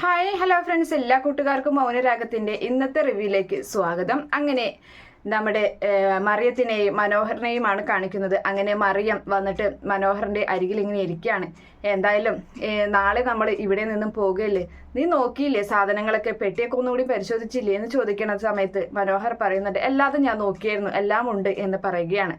Hi hello friends, എല്ലാ കൂട്ടുകാർക്കും മൗനരാഗത്തിൻ്റെ ഇന്നത്തെ റിവ്യൂയിലേക്ക് സ്വാഗതം. അങ്ങനെ നമ്മുടെ മറിയത്തിനെയും മനോഹറിനെയുമാണ് കാണിക്കുന്നത്. അങ്ങനെ മറിയം വന്നിട്ട് മനോഹറിൻ്റെ അരികിൽ ഇങ്ങനെ ഇരിക്കുകയാണ്. എന്തായാലും നാളെ നമ്മൾ ഇവിടെ നിന്നും പോകുകയല്ലേ, നീ നോക്കിയില്ലേ സാധനങ്ങളൊക്കെ, പെട്ടിയൊക്കെ ഒന്നുകൂടി പരിശോധിച്ചില്ലേ എന്ന് ചോദിക്കുന്ന സമയത്ത് മനോഹർ പറയുന്നുണ്ട്, എല്ലാതും ഞാൻ നോക്കിയായിരുന്നു, എല്ലാം ഉണ്ട് എന്ന് പറയുകയാണ്.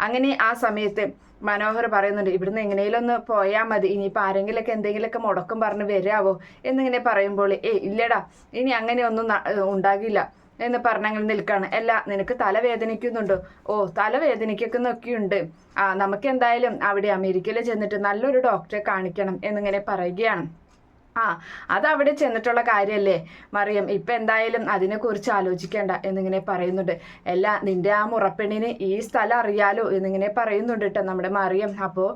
അങ്ങനെ ആ സമയത്ത് മനോഹർ പറയുന്നുണ്ട്, ഇവിടുന്ന് എങ്ങനെയും ഒന്ന് പോയാൽ മതി, ഇനിയിപ്പോൾ ആരെങ്കിലൊക്കെ എന്തെങ്കിലുമൊക്കെ മുടക്കം പറഞ്ഞ് വരാവോ എന്നിങ്ങനെ പറയുമ്പോൾ ഇല്ലടാ, ഇനി അങ്ങനെയൊന്നും ഉണ്ടാകില്ല എന്ന് പറഞ്ഞങ്ങനെ നിൽക്കുകയാണ്. അല്ല, നിനക്ക് തലവേദനിക്കുന്നുണ്ടോ? ഓ, തലവേദനിക്കുന്നൊക്കെയുണ്ട്. നമുക്ക് എന്തായാലും അവിടെ അമേരിക്കയിൽ ചെന്നിട്ട് നല്ലൊരു ഡോക്ടറെ കാണിക്കണം എന്നിങ്ങനെ പറയുകയാണ്. അതവിടെ ചെന്നിട്ടുള്ള കാര്യമല്ലേ മറിയം, ഇപ്പം എന്തായാലും അതിനെക്കുറിച്ച് ആലോചിക്കേണ്ട എന്നിങ്ങനെ പറയുന്നുണ്ട്. അല്ല, നിന്റെ ആ മുറപ്പെണ്ണിന് ഈ സ്ഥലം അറിയാലോ എന്നിങ്ങനെ പറയുന്നുണ്ട് കേട്ടോ നമ്മുടെ മറിയം. അപ്പോൾ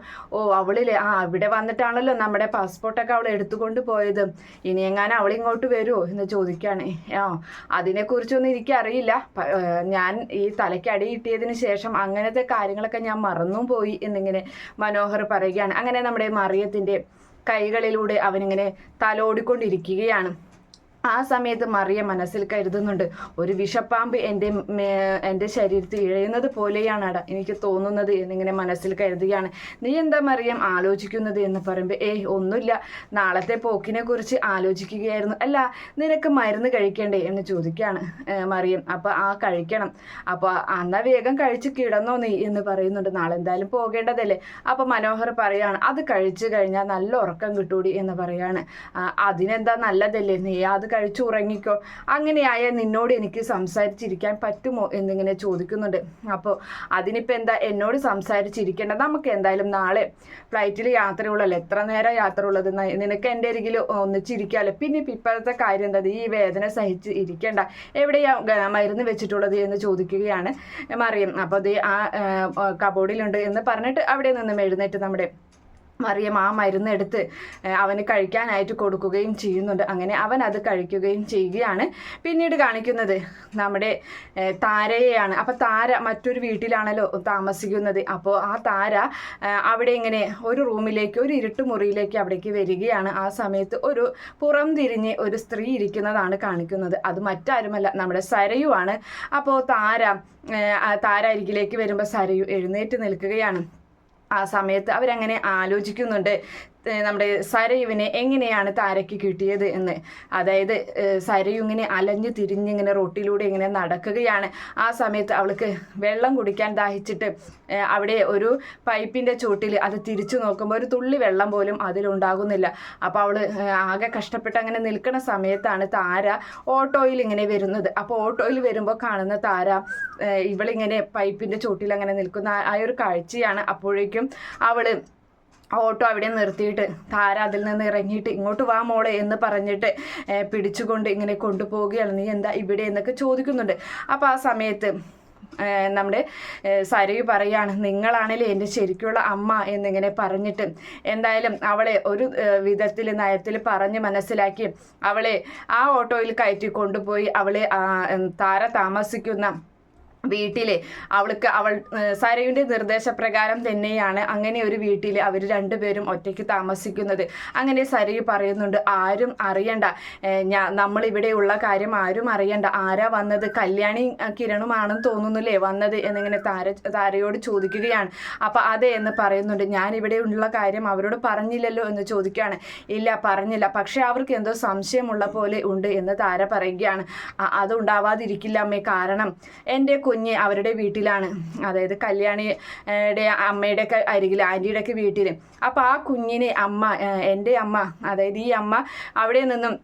അവളിലെ ഇവിടെ വന്നിട്ടാണല്ലോ നമ്മുടെ പാസ്പോർട്ടൊക്കെ അവൾ എടുത്തുകൊണ്ട് പോയത്, ഇനി എങ്ങാനും അവൾ ഇങ്ങോട്ട് വരുമോ എന്ന് ചോദിക്കുകയാണ്. അതിനെക്കുറിച്ചൊന്നും എനിക്കറിയില്ല, ഞാൻ ഈ തലയ്ക്ക് അടി കിട്ടിയതിന് ശേഷം അങ്ങനത്തെ കാര്യങ്ങളൊക്കെ ഞാൻ മറന്നും പോയി എന്നിങ്ങനെ മനോഹർ പറയുകയാണ്. അങ്ങനെ നമ്മുടെ മറിയത്തിൻ്റെ കൈകളിലൂടെ അവനിങ്ങനെ തലോടിക്കൊണ്ടിരിക്കുകയാണ്. ആ സമയത്ത് മറിയം മനസ്സിൽ കരുതുന്നുണ്ട്, ഒരു വിഷപ്പാമ്പ് എൻ്റെ ശരീരത്തിൽ ഇഴയുന്നത് പോലെയാണ് എനിക്ക് തോന്നുന്നത് എന്നിങ്ങനെ മനസ്സിൽ കരുതുകയാണ്. നീ എന്താ മറിയം ആലോചിക്കുന്നത് എന്ന് പറയുമ്പോൾ ഒന്നുമില്ല, നാളത്തെ പോക്കിനെ കുറിച്ച് ആലോചിക്കുകയായിരുന്നു. അല്ല, നിനക്ക് മരുന്ന് കഴിക്കണ്ടേ എന്ന് ചോദിക്കുകയാണ് മറിയം. അപ്പോൾ കഴിക്കണം. അപ്പോൾ എന്നാ വേഗം കഴിച്ച് കിടന്നോ നീ എന്ന് പറയുന്നുണ്ട്. നാളെ എന്തായാലും പോകേണ്ടതല്ലേ. അപ്പോൾ മനോഹർ പറയാണ്, അത് കഴിച്ചു കഴിഞ്ഞാൽ നല്ല ഉറക്കം കിട്ടൂടി എന്ന് പറയാണ്. അതിനെന്താ, നല്ലതല്ലേ, നീ അത് കഴിച്ചു ഉറങ്ങിക്കോ, അങ്ങനെയായ നിന്നോട് എനിക്ക് സംസാരിച്ചിരിക്കാൻ പറ്റുമോ എന്നിങ്ങനെ ചോദിക്കുന്നുണ്ട്. അപ്പോൾ അതിനിപ്പോൾ എന്താ എന്നോട് സംസാരിച്ചിരിക്കേണ്ട, നമുക്ക് എന്തായാലും നാളെ ഫ്ലൈറ്റിൽ യാത്രയുള്ളല്ലോ, എത്ര നേരം യാത്ര ഉള്ളത്, നിനക്ക് എൻ്റെ അരികിൽ ഒന്നിച്ചിരിക്കാമല്ലോ. പിന്നെ ഇപ്പോഴത്തെ കാര്യം എന്താ, ഈ വേദന സഹിച്ച് ഇരിക്കേണ്ട, എവിടെയാ മരുന്ന് വെച്ചിട്ടുള്ളത് എന്ന് ചോദിക്കുകയാണ് മറിയം. അപ്പോൾ അത് ആ കബോർഡിലുണ്ട് എന്ന് പറഞ്ഞിട്ട് അവിടെ നിന്നും എഴുന്നേറ്റ് നമ്മുടെ മറിയം ആ മരുന്നെടുത്ത് അവന് കഴിക്കാനായിട്ട് കൊടുക്കുകയും ചെയ്യുന്നുണ്ട്. അങ്ങനെ അവൻ അത് കഴിക്കുകയും ചെയ്യുകയാണ്. പിന്നീട് കാണിക്കുന്നത് നമ്മുടെ താരയെയാണ്. അപ്പോൾ താര മറ്റൊരു വീട്ടിലാണല്ലോ താമസിക്കുന്നത്. അപ്പോൾ ആ താര അവിടെ ഇങ്ങനെ ഒരു റൂമിലേക്ക്, ഒരു ഇരുട്ടുമുറിയിലേക്ക് അവിടേക്ക് വരികയാണ്. ആ സമയത്ത് ഒരു പുറം തിരിഞ്ഞ് ഒരു സ്ത്രീ ഇരിക്കുന്നതാണ് കാണിക്കുന്നത്. അത് മറ്റാരുമല്ല, നമ്മുടെ സരയുവാണ്. അപ്പോൾ താര അരികിലേക്ക് വരുമ്പോൾ സരയു എഴുന്നേറ്റ് നിൽക്കുകയാണ്. ആ സമയത്ത് അവരങ്ങനെ ആലോചിക്കുന്നുണ്ട്, നമ്മുടെ സരയുവിനെ എങ്ങനെയാണ് താരയ്ക്ക് കിട്ടിയത് എന്ന്. അതായത് സരയു ഇങ്ങനെ അലഞ്ഞു തിരിഞ്ഞിങ്ങനെ റോട്ടിലൂടെ ഇങ്ങനെ നടക്കുകയാണ്. ആ സമയത്ത് അവൾക്ക് വെള്ളം കുടിക്കാൻ ദാഹിച്ചിട്ട് അവിടെ ഒരു പൈപ്പിൻ്റെ ചോട്ടിൽ അത് തിരിച്ചു നോക്കുമ്പോൾ ഒരു തുള്ളി വെള്ളം പോലും അതിലുണ്ടാകുന്നില്ല. അപ്പോൾ അവൾ ആകെ കഷ്ടപ്പെട്ട് അങ്ങനെ നിൽക്കുന്ന സമയത്താണ് താര ഓട്ടോയിൽ ഇങ്ങനെ വരുന്നത്. അപ്പോൾ ഓട്ടോയിൽ വരുമ്പോൾ കാണുന്ന താര ഇവളിങ്ങനെ പൈപ്പിൻ്റെ ചോട്ടിൽ അങ്ങനെ നിൽക്കുന്ന ആ ഒരു കാഴ്ചയാണ്. അപ്പോഴേക്കും അവൾ ഓട്ടോ അവിടെ നിർത്തിയിട്ട് താര അതിൽ നിന്ന് ഇറങ്ങിയിട്ട് ഇങ്ങോട്ട് വാ മോളെ എന്ന് പറഞ്ഞിട്ട് പിടിച്ചുകൊണ്ട് ഇങ്ങനെ കൊണ്ടുപോവുകയാണ്. നീ എന്താ ഇവിടെ എന്നൊക്കെ ചോദിക്കുന്നുണ്ട്. അപ്പോൾ ആ സമയത്ത് നമ്മുടെ സരയു പറയാണ്, നിങ്ങളാണല്ലേ എൻ്റെ ശരിക്കുള്ള അമ്മ എന്നിങ്ങനെ പറഞ്ഞിട്ട് എന്തായാലും അവളെ ഒരു വിധത്തിൽ നയത്തിൽ പറഞ്ഞ് മനസ്സിലാക്കി അവളെ ആ ഓട്ടോയിൽ കയറ്റി കൊണ്ടുപോയി അവളെ താര താമസിക്കുന്ന വീട്ടിൽ അവൾ സരയുടെ നിർദ്ദേശപ്രകാരം തന്നെയാണ് അങ്ങനെ ഒരു വീട്ടിൽ അവർ രണ്ടുപേരും ഒറ്റയ്ക്ക് താമസിക്കുന്നത്. അങ്ങനെ സരയു പറയുന്നുണ്ട്, ആരും അറിയണ്ട, നമ്മളിവിടെയുള്ള കാര്യം ആരും അറിയണ്ട. ആരാ വന്നത്, കല്യാണി കിരണുമാണെന്ന് തോന്നുന്നില്ലേ വന്നത് എന്നിങ്ങനെ താരയോട് ചോദിക്കുകയാണ്. അപ്പോൾ അതെ എന്ന് പറയുന്നുണ്ട്. ഞാനിവിടെ ഉള്ള കാര്യം അവരോട് പറഞ്ഞില്ലല്ലോ എന്ന് ചോദിക്കുകയാണ്. ഇല്ല, പറഞ്ഞില്ല, പക്ഷെ അവർക്ക് എന്തോ സംശയമുള്ള പോലെ ഉണ്ട് എന്ന് താര പറയുകയാണ്. അതുണ്ടാവാതിരിക്കില്ല അമ്മേ, കാരണം എൻ്റെ കുഞ്ഞ് അവരുടെ വീട്ടിലാണ്, അതായത് കല്യാണിയുടെ അമ്മയുടെയൊക്കെ അരികിൽ, ആൻറ്റിയുടെയൊക്കെ വീട്ടിൽ. അപ്പോൾ ആ കുഞ്ഞിനെ എൻ്റെ അമ്മ, അതായത് ഈ അമ്മ അവിടെ നിന്നും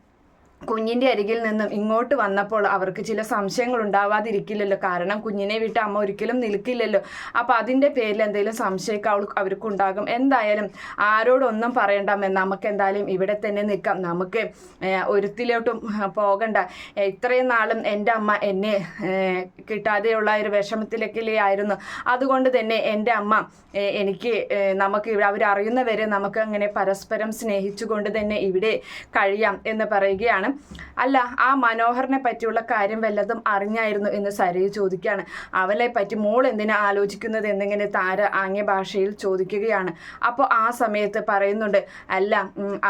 കുഞ്ഞിൻ്റെ അരികിൽ നിന്നും ഇങ്ങോട്ട് വന്നപ്പോൾ അവർക്ക് ചില സംശയങ്ങൾ ഉണ്ടാവാതിരിക്കില്ലല്ലോ, കാരണം കുഞ്ഞിനെ വിട്ട് അമ്മ ഒരിക്കലും നിൽക്കില്ലല്ലോ. അപ്പോൾ അതിൻ്റെ പേരിൽ എന്തെങ്കിലും സംശയമൊക്കെ അവർക്കുണ്ടാകും. എന്തായാലും ആരോടൊന്നും പറയണ്ടമ്മേ, നമുക്ക് എന്തായാലും ഇവിടെ തന്നെ നിൽക്കാം, നമുക്ക് ഒരുത്തിലോട്ടും പോകണ്ട. ഇത്രയും നാളും എൻ്റെ അമ്മ എന്നെ കിട്ടാതെയുള്ള ഒരു വിഷമത്തിലൊക്കെ ആയിരുന്നു. അതുകൊണ്ട് തന്നെ എൻ്റെ അമ്മ എനിക്ക് നമുക്ക് അവരറിയുന്നവരെ നമുക്ക് അങ്ങനെ പരസ്പരം സ്നേഹിച്ചുകൊണ്ട് തന്നെ ഇവിടെ കഴിയാം എന്ന് പറയുകയാണ്. ചോദിക്കുകയാണ്, അല്ല ആ മനോഹറിനെ പറ്റിയുള്ള കാര്യം വല്ലതും അറിഞ്ഞായിരുന്നു എന്ന് സരയു ചോദിക്കുകയാണ്. അവനെ പറ്റി മോൾ എന്തിനാ ആലോചിക്കുന്നത് എന്നിങ്ങനെ താര ആംഗ്യ ഭാഷയിൽ ചോദിക്കുകയാണ്. അപ്പോൾ ആ സമയത്ത് പറയുന്നുണ്ട്, അല്ല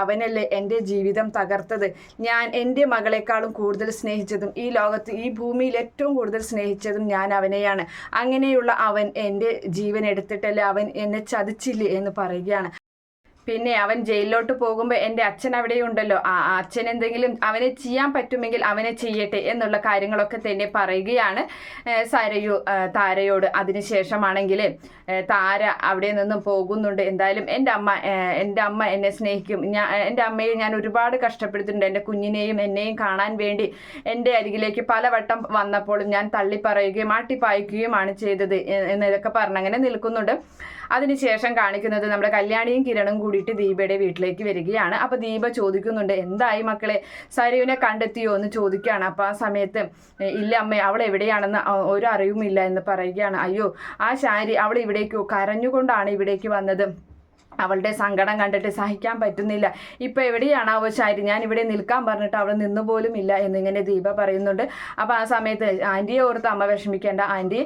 അവനല്ലേ എൻ്റെ ജീവിതം തകർത്തത്. ഞാൻ എൻ്റെ മകളെക്കാളും കൂടുതൽ സ്നേഹിച്ചതും ഈ ലോകത്ത് ഈ ഭൂമിയിൽ ഏറ്റവും കൂടുതൽ സ്നേഹിച്ചതും ഞാൻ അവനെയാണ്. അങ്ങനെയുള്ള അവൻ എൻ്റെ ജീവൻ എടുത്തിട്ടല്ലേ അവൻ എന്നെ ചതിച്ചില്ലേ എന്ന് പറയുകയാണ്. പിന്നെ അവൻ ജയിലിലോട്ട് പോകുമ്പോൾ എൻ്റെ അച്ഛൻ അവിടെയുണ്ടല്ലോ, ആ അച്ഛൻ എന്തെങ്കിലും അവനെ ചെയ്യാൻ പറ്റുമെങ്കിൽ അവനെ ചെയ്യട്ടെ എന്നുള്ള കാര്യങ്ങളൊക്കെ തന്നെ പറയുകയാണ് സരയു താരയോട്. അതിനുശേഷമാണെങ്കിൽ താര അവിടെ നിന്നും പോകുന്നുണ്ട്. എന്തായാലും എൻ്റെ അമ്മ എന്നെ സ്നേഹിക്കും. എൻ്റെ അമ്മയെ ഞാൻ ഒരുപാട് കഷ്ടപ്പെടുത്തിയിട്ടുണ്ട്. എൻ്റെ കുഞ്ഞിനെയും എന്നെയും കാണാൻ വേണ്ടി എൻ്റെ അരികിലേക്ക് പലവട്ടം വന്നപ്പോഴും ഞാൻ തള്ളിപ്പറയുകയും ആട്ടിപ്പായിക്കുകയുമാണ് ചെയ്തത് എന്നതൊക്കെ പറഞ്ഞങ്ങനെ നിൽക്കുന്നുണ്ട്. അതിനുശേഷം കാണിക്കുന്നത് നമ്മുടെ കല്യാണിയും കിരണും കൂടിയിട്ട് ദീപയുടെ വീട്ടിലേക്ക് വരികയാണ്. അപ്പോൾ ദീപ ചോദിക്കുന്നുണ്ട്, എന്തായി മക്കളെ, സരയുവിനെ കണ്ടെത്തിയോ എന്ന് ചോദിക്കുകയാണ്. അപ്പോൾ ആ സമയത്ത് ഇല്ല അമ്മേ, അവൾ എവിടെയാണെന്ന് ഒരു അറിവുമില്ല എന്ന് പറയുകയാണ്. അയ്യോ ആ ശാരി അവൾ ഇവിടേക്ക് കരഞ്ഞുകൊണ്ടാണ് ഇവിടേക്ക് വന്നത്. അവളുടെ സങ്കടം കണ്ടിട്ട് സഹിക്കാൻ പറ്റുന്നില്ല. ഇപ്പോൾ എവിടെയാണാവോ ശാരി, ഞാൻ ഇവിടെ നിൽക്കാൻ പറഞ്ഞിട്ട് അവൾ നിന്നുപോലും ഇല്ല എന്നിങ്ങനെ ദീപ പറയുന്നുണ്ട്. അപ്പോൾ ആ സമയത്ത് ആൻറ്റിയെ ഓർത്ത് അമ്മ വിഷമിക്കേണ്ട, ആൻറ്റി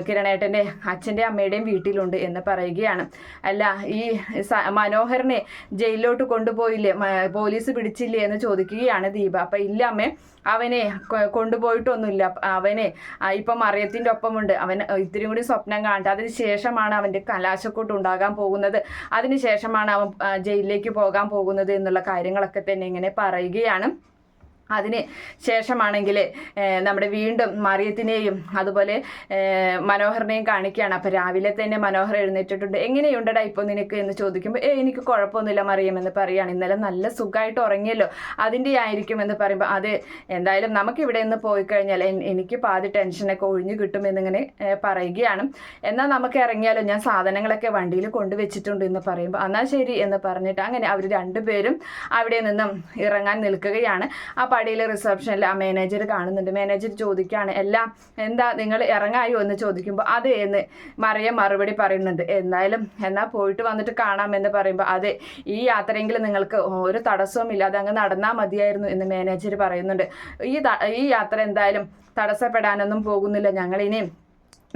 കിരണേട്ടൻ്റെ അച്ഛൻ്റെ അമ്മയുടെയും വീട്ടിലുണ്ട് എന്ന് പറയുകയാണ്. അല്ല ഈ മനോഹറിനെ ജയിലിലോട്ട് കൊണ്ടുപോയില്ലേ, പോലീസ് പിടിച്ചില്ലേ എന്ന് ചോദിക്കുകയാണ് ദീപ. അപ്പം ഇല്ല അമ്മേ, അവനെ കൊണ്ടുപോയിട്ടൊന്നുമില്ല. അവനെ ഇപ്പം മറിയത്തിൻ്റെ ഒപ്പമുണ്ട്. അവൻ ഇത്തിരി കൂടി സ്വപ്നം കാണട്ടെ, അതിന് ശേഷമാണ് അവൻ്റെ കലാശക്കൂട്ട് ഉണ്ടാകാൻ പോകുന്നത്, അതിനുശേഷമാണ് അവൻ ജയിലിലേക്ക് പോകാൻ പോകുന്നത് എന്നുള്ള കാര്യങ്ങളൊക്കെ തന്നെ ഇങ്ങനെ പറയുകയാണ്. അതിന് ശേഷമാണെങ്കിൽ നമ്മുടെ വീണ്ടും മറിയത്തിനെയും അതുപോലെ മനോഹറിനെയും കാണിക്കുകയാണ്. അപ്പോൾ രാവിലെ തന്നെ മനോഹർ എഴുന്നേറ്റിട്ടുണ്ട്. എങ്ങനെയുണ്ടടാ ഇപ്പോൾ നിനക്ക് എന്ന് ചോദിക്കുമ്പോൾ എനിക്ക് കുഴപ്പമൊന്നുമില്ല മറിയം എന്ന് പറയുകയാണ്. ഇന്നലെ നല്ല സുഖമായിട്ട് ഉറങ്ങിയല്ലോ, അതിൻ്റെ ആയിരിക്കും എന്ന് പറയുമ്പോൾ അത് എന്തായാലും നമുക്കിവിടെ നിന്ന് പോയി കഴിഞ്ഞാൽ എനിക്ക് പാതി ടെൻഷനൊക്കെ ഒഴിഞ്ഞു കിട്ടുമെന്നിങ്ങനെ പറയുകയാണ്. എന്നാൽ നമുക്ക് ഇറങ്ങിയാലോ, ഞാൻ സാധനങ്ങളൊക്കെ വണ്ടിയിൽ കൊണ്ടുവച്ചിട്ടുണ്ട് എന്ന് പറയുമ്പോൾ എന്നാൽ ശരി എന്ന് പറഞ്ഞിട്ട് അങ്ങനെ അവർ രണ്ടുപേരും അവിടെ നിന്നും ഇറങ്ങാൻ നിൽക്കുകയാണ്. ആ പടിയിലെ റിസപ്ഷനിൽ ആ മാനേജർ കാണുന്നുണ്ട്. മാനേജർ ചോദിക്കുകയാണ്, എല്ലാം എന്താ നിങ്ങൾ ഇറങ്ങായോ എന്ന് ചോദിക്കുമ്പോൾ അതെ എന്ന് മറിയം മറുപടി പറയുന്നുണ്ട്. എന്നാൽ പോയിട്ട് വന്നിട്ട് കാണാമെന്ന് പറയുമ്പോൾ അതെ, ഈ യാത്രയെങ്കിലും നിങ്ങൾക്ക് ഒരു തടസ്സവും ഇല്ലാതെ അങ്ങ് നടന്നാൽ മതിയായിരുന്നു എന്ന് മാനേജർ പറയുന്നുണ്ട്. ഈ യാത്ര എന്തായാലും തടസ്സപ്പെടാനൊന്നും പോകുന്നില്ല, ഞങ്ങളിനി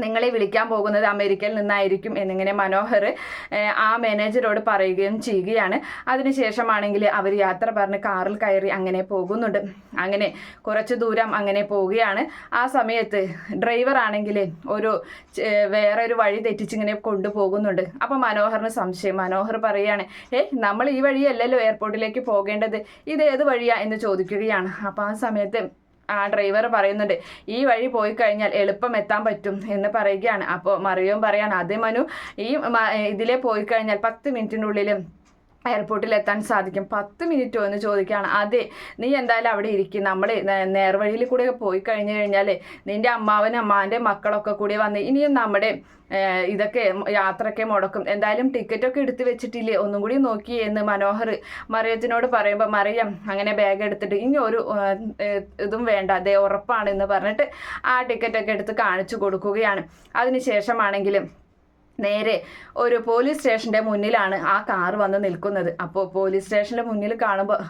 നിങ്ങളെ വിളിക്കാൻ പോകുന്നത് അമേരിക്കയിൽ നിന്നായിരിക്കും എന്നിങ്ങനെ മനോഹർ ആ മാനേജരോട് പറയുകയും ചെയ്യുകയാണ്. അതിനുശേഷമാണെങ്കിൽ അവർ യാത്ര പറഞ്ഞ് കാറിൽ കയറി അങ്ങനെ പോകുന്നുണ്ട്. അങ്ങനെ കുറച്ച് ദൂരം അങ്ങനെ പോവുകയാണ്. ആ സമയത്ത് ഡ്രൈവർ ആണെങ്കിൽ വേറൊരു വഴി തെറ്റിച്ചിങ്ങനെ കൊണ്ടുപോകുന്നുണ്ട്. അപ്പോൾ മനോഹറിന് സംശയം. മനോഹർ പറയുകയാണ്, നമ്മൾ ഈ വഴിയല്ലല്ലോ എയർപോർട്ടിലേക്ക് പോകേണ്ടത്, ഇത് ഏത് വഴിയാ എന്ന് ചോദിക്കുകയാണ്. അപ്പോൾ ആ സമയത്ത് ആ ഡ്രൈവർ പറയുന്നുണ്ട്, ഈ വഴി പോയി കഴിഞ്ഞാൽ എളുപ്പം എത്താൻ പറ്റും എന്ന് പറയുകയാണ്. അപ്പോൾ മറിയവും പറയാണ്, അതേ മനു, ഇതിലെ പോയി കഴിഞ്ഞാൽ 10 മിനിറ്റിനുള്ളിലും എയർപോർട്ടിൽ എത്താൻ സാധിക്കും. 10 മിനിറ്റോ എന്ന് ചോദിക്കുകയാണ്. അതെ, നീ എന്തായാലും അവിടെ ഇരിക്കും, നമ്മൾ നേർവഴിയിൽ കൂടെ പോയി കഴിഞ്ഞു കഴിഞ്ഞാൽ നിൻ്റെ അമ്മാവൻ്റെ മക്കളൊക്കെ കൂടി വന്ന് ഇനിയും നമ്മുടെ ഇതൊക്കെ യാത്രയൊക്കെ മുടക്കും. എന്തായാലും ടിക്കറ്റൊക്കെ എടുത്ത് വെച്ചിട്ടില്ലേ, ഒന്നും കൂടി നോക്കി എന്ന് മനോഹർ മറിയത്തിനോട് പറയുമ്പോൾ മറിയം അങ്ങനെ ബാഗ് എടുത്തിട്ട് ഇനി ഒരു ഇതും വേണ്ട, അതേ ഉറപ്പാണെന്ന് പറഞ്ഞിട്ട് ആ ടിക്കറ്റൊക്കെ എടുത്ത് കാണിച്ചു കൊടുക്കുകയാണ്. അതിനുശേഷമാണെങ്കിലും നേരെ ഒരു പോലീസ് സ്റ്റേഷൻ്റെ മുന്നിലാണ് ആ കാർ വന്ന് നിൽക്കുന്നത്. അപ്പോൾ പോലീസ് സ്റ്റേഷൻ്റെ മുന്നിൽ കാണുമ്പോൾ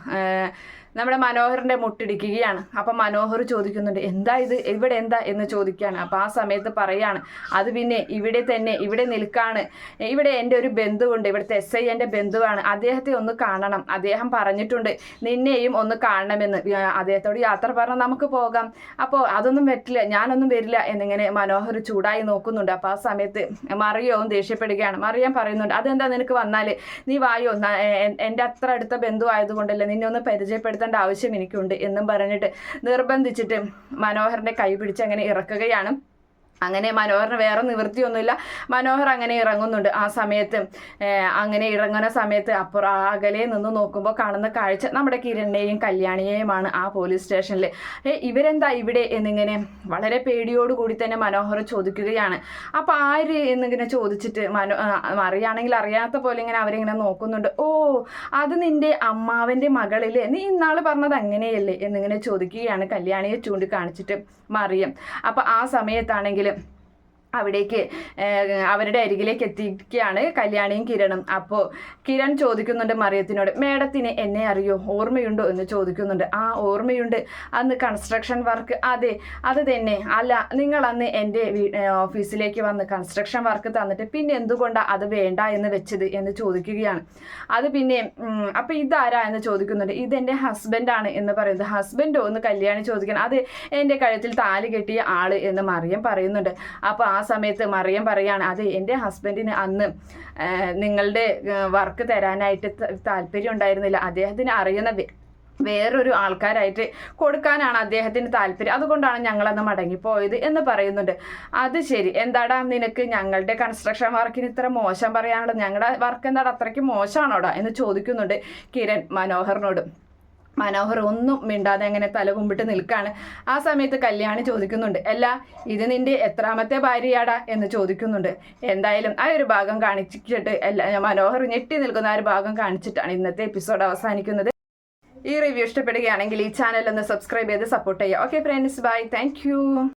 നമ്മുടെ മനോഹറിൻ്റെ മുട്ടിടിക്കുകയാണ്. അപ്പം മനോഹർ ചോദിക്കുന്നുണ്ട്, എന്താ ഇത്, ഇവിടെ എന്താ എന്ന് ചോദിക്കുകയാണ്. അപ്പോൾ ആ സമയത്ത് പറയാണ്, അത് പിന്നെ ഇവിടെ നിൽക്കാണ്, ഇവിടെ എൻ്റെ ഒരു ബന്ധുവുണ്ട്, ഇവിടുത്തെ SI എൻ്റെ ബന്ധുവാണ്, അദ്ദേഹത്തെ ഒന്ന് കാണണം, അദ്ദേഹം പറഞ്ഞിട്ടുണ്ട് നിന്നെയും ഒന്ന് കാണണമെന്ന്, അദ്ദേഹത്തോട് യാത്ര പറഞ്ഞാൽ നമുക്ക് പോകാം. അപ്പോൾ അതൊന്നും പറ്റില്ല, ഞാനൊന്നും വരില്ല എന്നിങ്ങനെ മനോഹർ ചൂടായി നോക്കുന്നുണ്ട്. അപ്പോൾ ആ സമയത്ത് മറിയവും ദേഷ്യപ്പെടുകയാണ്. മറിയാൻ പറയുന്നുണ്ട്, അതെന്താ നിനക്ക് വന്നാൽ നീ വായോ, എൻ്റെ അത്ര അടുത്ത ബന്ധു ആയതുകൊണ്ടല്ലേ, നിന്നെ ഒന്ന് പരിചയപ്പെടുത്താൻ ആവശ്യം എനിക്കുണ്ട് എന്നും പറഞ്ഞിട്ട് നിർബന്ധിച്ചിട്ട് മനോഹറിന്റെ കൈ പിടിച്ച് അങ്ങനെ ഇറക്കുകയാണ്. അങ്ങനെ മനോഹറിന് വേറെ നിവൃത്തിയൊന്നുമില്ല. മനോഹർ അങ്ങനെ ഇറങ്ങുന്നുണ്ട്. ആ സമയത്ത് അങ്ങനെ ഇറങ്ങുന്ന സമയത്ത് അപ്പുറം അകലെ നിന്ന് നോക്കുമ്പോൾ കാണുന്ന കാഴ്ച നമ്മുടെ കിരണിനെയും കല്യാണിയെയുമാണ് ആ പോലീസ് സ്റ്റേഷനിൽ. ഇവരെന്താ ഇവിടെ എന്നിങ്ങനെ വളരെ പേടിയോടുകൂടി തന്നെ മനോഹർ ചോദിക്കുകയാണ്. അപ്പോൾ ആര് എന്നിങ്ങനെ ചോദിച്ചിട്ട് അറിയാണെങ്കിൽ അറിയാത്ത പോലെ ഇങ്ങനെ അവരിങ്ങനെ നോക്കുന്നുണ്ട്. ഓ, അത് നിൻ്റെ അമ്മാവൻ്റെ മകളില്ലേ, നീ ഇന്നാൾ പറഞ്ഞത് അങ്ങനെയല്ലേ എന്നിങ്ങനെ ചോദിക്കുകയാണ് കല്യാണിയെ ചൂണ്ടിക്കാണിച്ചിട്ട് മറിയം. അപ്പോൾ ആ സമയത്താണെങ്കിൽ അവിടേക്ക് അവരുടെ അരികിലേക്ക് എത്തിക്കുകയാണ് കല്യാണിയും കിരണും. അപ്പോൾ കിരൺ ചോദിക്കുന്നുണ്ട് മറിയത്തിനോട്, മേഡത്തിന് എന്നെ അറിയോ, ഓർമ്മയുണ്ടോ എന്ന് ചോദിക്കുന്നുണ്ട്. ആ ഓർമ്മയുണ്ട്, അന്ന് കൺസ്ട്രക്ഷൻ വർക്ക്. അതെ അത് തന്നെ. അല്ല, നിങ്ങൾ അന്ന് എൻ്റെ ഓഫീസിലേക്ക് വന്ന് കൺസ്ട്രക്ഷൻ വർക്ക് തന്നിട്ട് പിന്നെ എന്തുകൊണ്ടാണ് അത് വേണ്ട എന്ന് വെച്ചത് എന്ന് ചോദിക്കുകയാണ്. അത് പിന്നെ അപ്പോൾ ഇതാരാ എന്ന് ചോദിക്കുന്നുണ്ട്. ഇതെൻ്റെ ഹസ്ബൻഡാണ് എന്ന് പറയുന്നത്. ഹസ്ബൻഡോ എന്ന് കല്യാണി ചോദിക്കണം. അത് എൻ്റെ കഴുത്തിൽ താലി കെട്ടിയ ആള് എന്ന് മറിയം പറയുന്നുണ്ട്. അപ്പോൾ ആ സമയത്ത് മറിയം പറയാണ്, അത് എൻ്റെ ഹസ്ബൻഡിന് അന്ന് നിങ്ങളുടെ വർക്ക് തരാനായിട്ട് താല്പര്യം ഉണ്ടായിരുന്നില്ല. അദ്ദേഹത്തിന് അറിയുന്ന വേറൊരു ആൾക്കാരായിട്ട് കൊടുക്കാനാണ് അദ്ദേഹത്തിന് താല്പര്യം. അതുകൊണ്ടാണ് ഞങ്ങളന്ന് മടങ്ങിപ്പോയത് എന്ന് പറയുന്നുണ്ട്. അത് ശരി, എന്താടാ നിനക്ക് ഞങ്ങളുടെ കൺസ്ട്രക്ഷൻ വർക്കിന് ഇത്ര മോശം പറയാനുള്ളത്? ഞങ്ങളുടെ വർക്ക് എന്താടാ അത്രയ്ക്ക് മോശമാണോടാ എന്ന് ചോദിക്കുന്നുണ്ട് കിരൺ മനോഹറിനോട്. മനോഹർ ഒന്നും മിണ്ടാതെ അങ്ങനെ തല കുമ്പിട്ട് നിൽക്കുകയാണ്. ആ സമയത്ത് കല്യാണി ചോദിക്കുന്നുണ്ട്, അല്ല ഇത് നിന്റെ എത്രാമത്തെ ഭാര്യയാടാ എന്ന് ചോദിക്കുന്നുണ്ട്. എന്തായാലും ആ ഒരു ഭാഗം കാണിച്ചിട്ട് മനോഹർ ഞെട്ടി നിൽക്കുന്ന ആ ഒരു ഭാഗം കാണിച്ചിട്ടാണ് ഇന്നത്തെ എപ്പിസോഡ് അവസാനിക്കുന്നത്. ഈ റിവ്യൂ ഇഷ്ടപ്പെടുകയാണെങ്കിൽ ഈ ചാനൽ ഒന്ന് സബ്സ്ക്രൈബ് ചെയ്ത് സപ്പോർട്ട് ചെയ്യുക. Okay friends, bye, thank U.